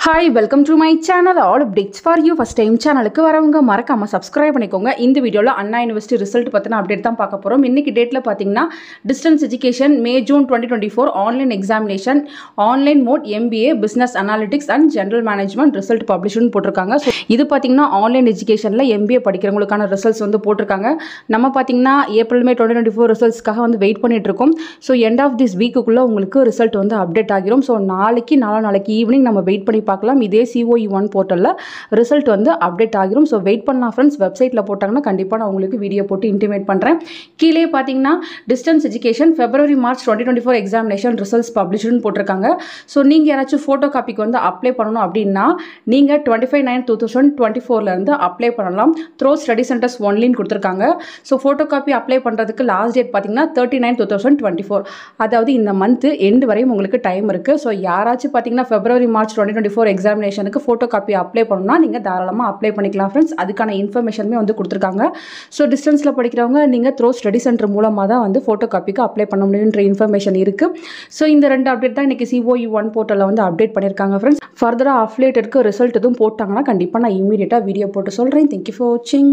Hi, welcome to my channel. All updates for you. First time channel க்கு வரவங்க மறக்காம subscribe பண்ணிக்கோங்க. இந்த வீடியோல அண்ணா யுனிவர்சிட்டி ரிசல்ட் பத்தின அப்டேட் தான் பார்க்க போறோம். இன்னைக்கு டேட்ல பாத்தீங்கன்னா distance education May June 2024 online examination online mode MBA business analytics and general management result பப்ளிஷ்னு போட்டுருக்காங்க. ஸோ இது பாத்தீங்கன்னா ஆன்லைன் எஜுகேஷன்ல MBA படிக்கிறவங்களுக்கான ரிசல்ட்ஸ் வந்து போட்டிருக்காங்க. நம்ம பாத்தீங்கன்னா ஏப்ரல் மே 2024 ரிசல்ட்ஸ்க்காக வந்து வெயிட் பண்ணிட்டு இருக்கோம். ஸோ எண்ட் ஆஃப் திஸ் வீக்குக்குள்ள உங்களுக்கு ரிசல்ட் வந்து அப்டேட் ஆகிரும். ஸோ நாளைக்கு ஈவினிங் நம்ம வெயிட் பண்ணி பார்க்கலாம். இதே COE1 போர்ட்டல்ல ரிசல்ட் வந்து அப்டேட் ஆகிரும். ஸோ வெயிட் பண்ணலாம் ஃப்ரெண்ட்ஸ். வெப்சைட்ல போட்டாங்கன்னா கண்டிப்பாக நான் உங்களுக்கு வீடியோ போட்டு இன்டிமேட் பண்ணுறேன். கீழே பார்த்தீங்கன்னா distance education February March 2024 examination results பப்ளிஷ்னு போட்டிருக்காங்க. ஸோ நீங்கள் யாராச்சும் ஃபோட்டோ காப்பிக்கு வந்து அப்ளை பண்ணணும் அப்படின்னா நீங்கள் 25/9/2024 அப்ளை பண்ணலாம். த்ரோ ஸ்டடி சென்டர்ஸ் ஒன்லின்னு கொடுத்துருக்காங்க. ஸோ ஃபோட்டோ காப்பி அப்ளை பண்ணுறதுக்கு லாஸ்ட் டேட் பார்த்தீங்கன்னா 39/2024. அதாவது இந்த மந்த் எண்டு வரையும் உங்களுக்கு டைம் இருக்குது. ஸோ யாராச்சும் பார்த்தீங்கன்னா February March 2024 எக்ஸாமினேஷனுக்கு ஃபோட்டோ காப்பி அப்ளை பண்ணணும்னா நீங்கள் தாராளமாக அப்ளை பண்ணிக்கலாம் ஃப்ரெண்ட்ஸ். அதுக்கான இன்ஃபர்மேஷனுமே வந்து கொடுத்துருக்காங்க. ஸோ டிஸ்டன்ஸில் படிக்கிறவங்க நீங்கள் த்ரோ ஸ்டடி சென்டர் மூலமாக தான் வந்து ஃபோட்டோ காப்பிக்கு அப்ளை பண்ண முடியுன்ற இன்ஃபர்மேஷன் இருக்குது. ஸோ இந்த ரெண்டு அப்டேட் தான் இன்றைக்கி COE1 போர்ட்டலில் வந்து அப்டேட் பண்ணியிருக்காங்க ஃப்ரெண்ட்ஸ். ஃபர்தராக அப்டேட்டுக்கு ரிசல்ட் எதுவும் போட்டாங்கன்னா கண்டிப்பாக நான் இமீடியட்டாக வீடியோ போட்டு சொல்கிறேன். தேங்க்யூ ஃபார் வாட்சிங்.